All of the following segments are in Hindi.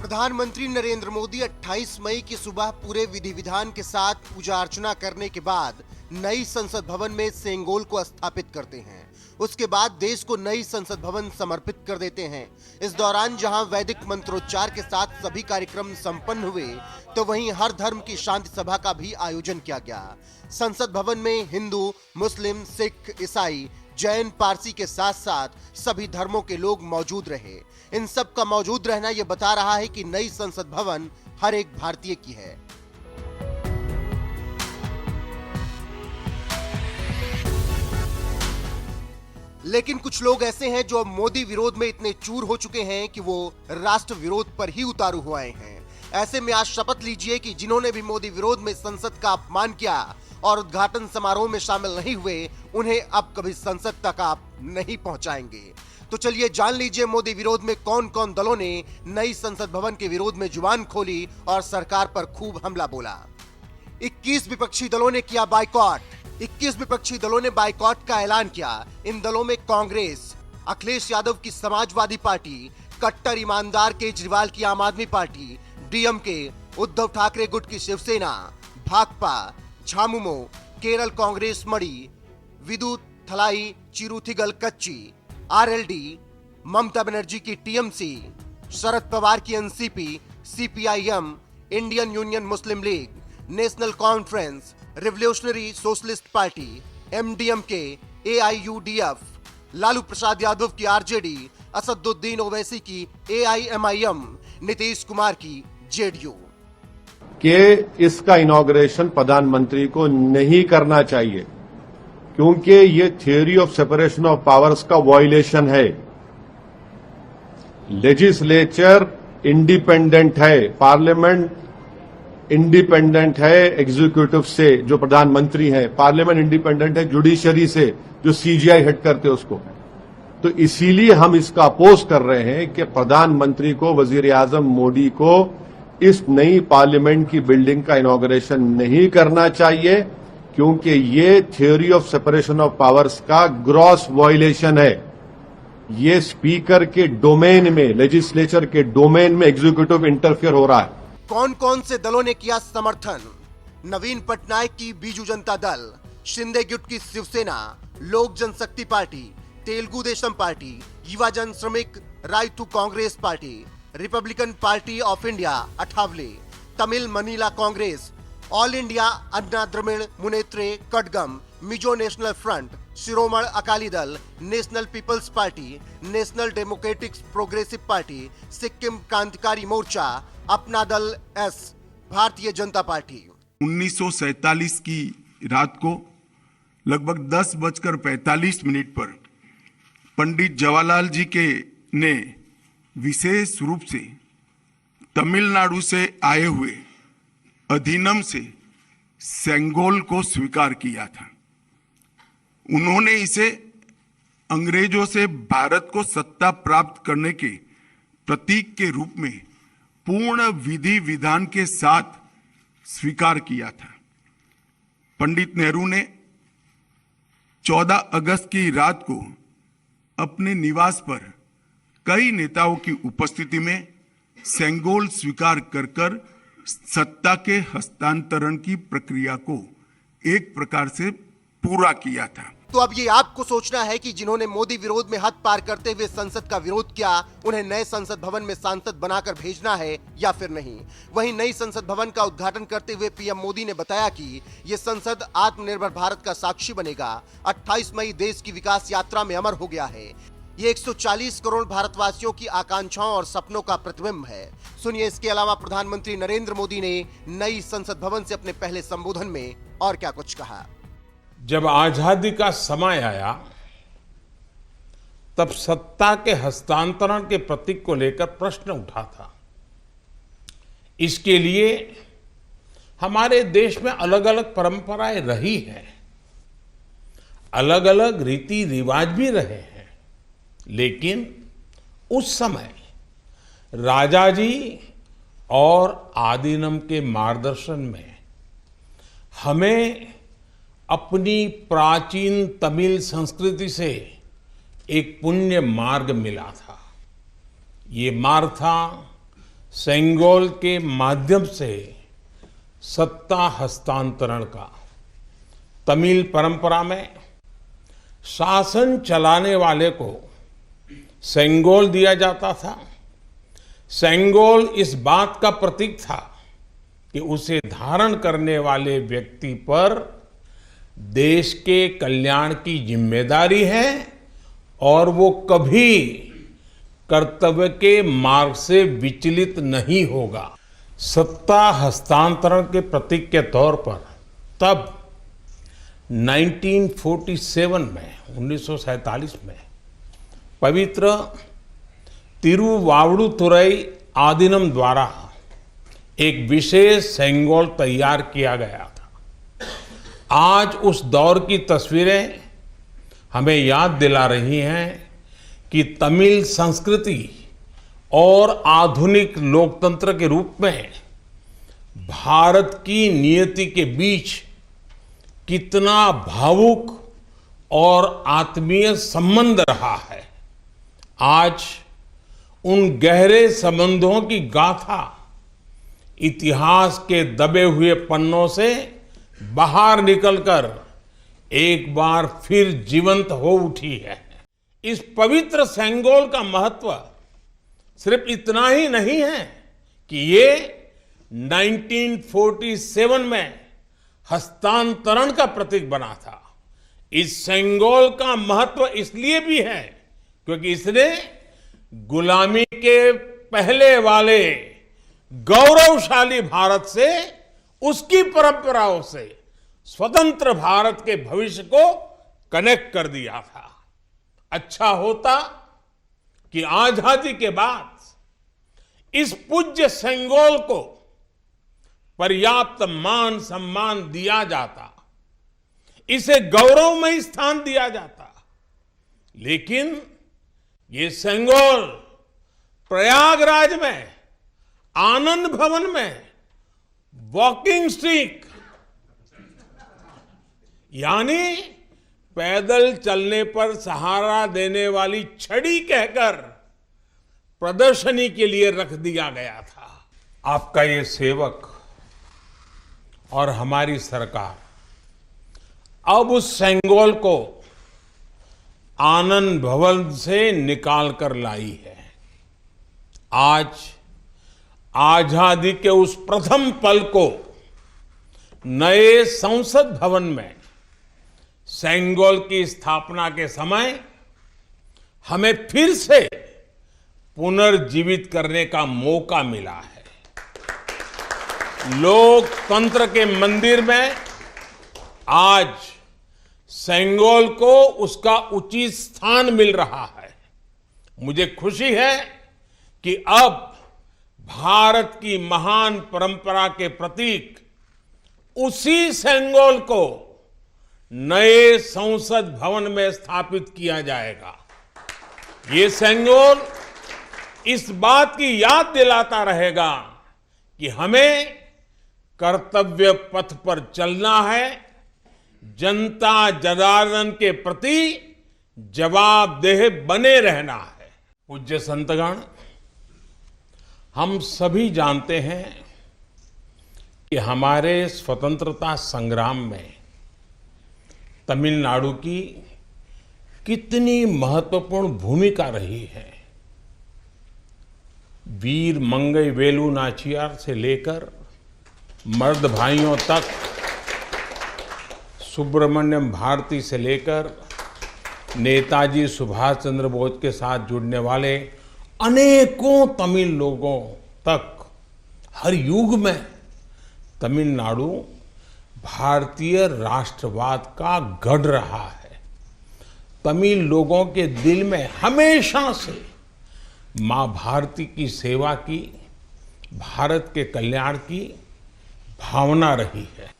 प्रधानमंत्री नरेंद्र मोदी 28 मई की सुबह पूरे विधि विधान के साथ पूजा अर्चना करने के बाद नई संसद भवन में सेंगोल को स्थापित करते हैं। उसके बाद देश को नई संसद भवन समर्पित कर देते हैं। इस दौरान जहां वैदिक मंत्रोच्चार के साथ सभी कार्यक्रम संपन्न हुए, तो वहीं हर धर्म की शांति सभा का भी आयोजन किया गया। संसद भवन में हिंदू, मुस्लिम, सिख, ईसाई, जैन, पारसी के साथ साथ सभी धर्मों के लोग मौजूद रहे। इन सब का मौजूद रहना यह बता रहा है कि नई संसद भवन हर एक भारतीय की है। लेकिन कुछ लोग ऐसे हैं जो अब मोदी विरोध में इतने चूर हो चुके हैं कि वो राष्ट्र विरोध पर ही उतारू हुए हैं। ऐसे में आज शपथ लीजिए कि जिन्होंने भी मोदी विरोध में संसद का अपमान किया और उद्घाटन समारोह में शामिल नहीं हुए, उन्हें अब कभी संसद तक आप नहीं पहुंचाएंगे। तो चलिए जान लीजिए मोदी विरोध में कौन कौन दलों ने नई संसद भवन के विरोध में जुबान खोली और सरकार पर खूब हमला बोला। 21 विपक्षी दलों ने किया बाइकॉट। 21 विपक्षी दलों ने बाइकॉट का ऐलान किया। इन दलों में कांग्रेस, अखिलेश यादव की समाजवादी पार्टी, कट्टर ईमानदार केजरीवाल की आम आदमी पार्टी, डीएमके, उद्धव ठाकरे गुट की शिवसेना, भाकपा, झामुमो, केरल कांग्रेस मणि, विदु थलाई चिरुथिगल कच्ची, आरएलडी, ममता बनर्जी की टीएमसी, शरद पवार की NCP, CPIM, Indian Union Muslim League, National Conference, Revolutionary Socialist Party, MDMK, AIUDF, Lalu Prasad Yadav की आरजेडी, असदुद्दीन ओवैसी की एआईएमआईएम, नीतीश कुमार की जेडीयू। कि इसका इनॉग्रेशन प्रधानमंत्री को नहीं करना चाहिए, क्योंकि ये theory of separation of powers का वायलेशन है। लेजिस्लेचर इंडिपेंडेंट है, पार्लियामेंट इंडिपेंडेंट है एग्जीक्यूटिव से जो प्रधानमंत्री है, पार्लियामेंट इंडिपेंडेंट है जुडिशरी से जो सीजीआई हेड करते उसको। तो इसीलिए हम इसका अपोज कर रहे हैं कि प्रधानमंत्री को, वजीर आजम मोदी को इस नई पार्लियामेंट की बिल्डिंग का इनॉग्रेशन नहीं करना चाहिए, क्योंकि ये theory of separation of powers का ग्रॉस वायलेशन है। ये स्पीकर के डोमेन में, लेजिस्लेचर के डोमेन में एग्जीक्यूटिव इंटरफेयर हो रहा है। कौन कौन से दलों ने किया समर्थन? नवीन पटनायक की बीजू जनता दल, शिंदे गुट की Shiv Sena, Lok Janshakti Party, Telugu Desam Party, Yuvajana Sramika Rythu Congress Party, Republican Party of India Athawale, Tamil Maanila Congress, All India Anna Dravida Munnetra Kazhagam, Mizo National Front, Shiromani Akali Dal, National People's Party, National Democratic Progressive Party, Sikkim Krantikari Morcha, अपना दल एस, भारतीय जनता पार्टी। 1947 की रात को लगभग 10:45 पर पंडित जवाहरलाल जी ने विशेष रूप से तमिलनाडु से आए हुए अधिनियम से सेंगोल को स्वीकार किया था। उन्होंने इसे अंग्रेजों से भारत को सत्ता प्राप्त करने के प्रतीक के रूप में पूर्ण विधि विधान के साथ स्वीकार किया था। पंडित नेहरू ने 14 अगस्त की रात को अपने निवास पर कई नेताओं की उपस्थिति में सेंगोल स्वीकार कर सत्ता के हस्तांतरण की प्रक्रिया को एक प्रकार से पूरा किया था। तो अब ये आपको सोचना है कि जिन्होंने मोदी विरोध में हद पार करते हुए संसद का विरोध किया, उन्हें नए संसद भवन में सांसद बनाकर भेजना है या फिर नहीं। वहीं नई संसद भवन का उद्घाटन करते हुए पीएम मोदी ने बताया कि ये संसद आत्मनिर्भर भारत का साक्षी बनेगा। 28 मई देश की विकास यात्रा में अमर हो गया है। ये 140 करोड़ भारतवासियों की आकांक्षाओं और सपनों का प्रतिबिंब है। सुनिए इसके अलावा प्रधानमंत्री नरेंद्र मोदी ने नई संसद भवन से अपने पहले संबोधन में और क्या कुछ कहा। जब आजादी का समय आया, तब सत्ता के हस्तांतरण के प्रतीक को लेकर प्रश्न उठा था। इसके लिए हमारे देश में अलग अलग परंपराएं रही हैं, अलग अलग रीति रिवाज भी रहे हैं, लेकिन उस समय राजा जी और आदिनम के मार्गदर्शन में हमें अपनी प्राचीन तमिल संस्कृति से एक पुण्य मार्ग मिला था। ये मार्ग था सेंगोल के माध्यम से सत्ता हस्तांतरण का तमिल परंपरा में शासन चलाने वाले को सेंगोल दिया जाता था। सेंगोल इस बात का प्रतीक था कि उसे धारण करने वाले व्यक्ति पर देश के कल्याण की जिम्मेदारी है और वो कभी कर्तव्य के मार्ग से विचलित नहीं होगा। सत्ता हस्तांतरण के प्रतीक के तौर पर तब 1947 में 1947 में पवित्र तिरुवावड़ुतुरई आदीनम द्वारा एक विशेष सेंगोल तैयार किया गया था। आज उस दौर की तस्वीरें हमें याद दिला रही हैं कि तमिल संस्कृति और आधुनिक लोकतंत्र के रूप में भारत की नियति के बीच कितना भावुक और आत्मीय संबंध रहा है। आज उन गहरे संबंधों की गाथा इतिहास के दबे हुए पन्नों से बाहर निकलकर एक बार फिर जीवंत हो उठी है। इस पवित्र सेंगोल का महत्व सिर्फ इतना ही नहीं है कि ये 1947 में हस्तांतरण का प्रतीक बना था। इस सेंगोल का महत्व इसलिए भी है क्योंकि इसने गुलामी के पहले वाले गौरवशाली भारत से, उसकी परंपराओं से स्वतंत्र भारत के भविष्य को कनेक्ट कर दिया था। अच्छा होता कि आजादी के बाद इस पूज्य सेंगोल को पर्याप्त मान सम्मान दिया जाता, इसे गौरवमय स्थान दिया जाता। लेकिन ये सेंगोल प्रयागराज में आनंद भवन में वॉकिंग स्टिक यानी पैदल चलने पर सहारा देने वाली छड़ी कहकर प्रदर्शनी के लिए रख दिया गया था। आपका ये सेवक और हमारी सरकार अब उस सेंगोल को आनंद भवन से निकाल कर लाई है। आज आजादी के उस प्रथम पल को नए संसद भवन में सेंगोल की स्थापना के समय हमें फिर से पुनर्जीवित करने का मौका मिला है। लोकतंत्र के मंदिर में आज सेंगोल को उसका उचित स्थान मिल रहा है। मुझे खुशी है कि अब भारत की महान परंपरा के प्रतीक उसी सेंगोल को नए संसद भवन में स्थापित किया जाएगा। ये सेंगोल इस बात की याद दिलाता रहेगा कि हमें कर्तव्य पथ पर चलना है, जनता जनार्दन के प्रति जवाबदेह बने रहना है। पूज्य संतगण, हम सभी जानते हैं कि हमारे स्वतंत्रता संग्राम में तमिलनाडु की कितनी महत्वपूर्ण भूमिका रही है। वीर मंगई वेलु नाचियार से लेकर मर्द भाइयों तक, सुब्रमण्यम भारती से लेकर नेताजी सुभाष चंद्र बोस के साथ जुड़ने वाले अनेकों तमिल लोगों तक हर युग में तमिलनाडु भारतीय राष्ट्रवाद का गढ़ रहा है। तमिल लोगों के दिल में हमेशा से मां भारती की सेवा की, भारत के कल्याण की भावना रही है।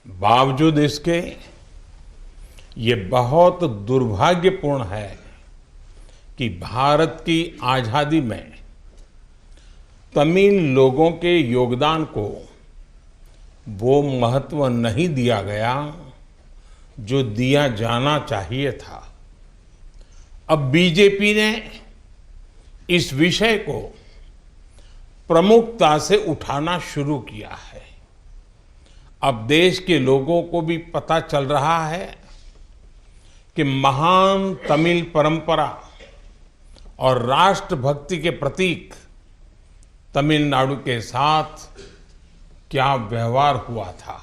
बावजूद इसके ये बहुत दुर्भाग्यपूर्ण है कि भारत की आजादी में तमिल लोगों के योगदान को वो महत्व नहीं दिया गया जो दिया जाना चाहिए था। अब बीजेपी ने इस विषय को प्रमुखता से उठाना शुरू किया है। अब देश के लोगों को भी पता चल रहा है कि महान तमिल परंपरा और राष्ट्रभक्ति के प्रतीक तमिलनाडु के साथ क्या व्यवहार हुआ था।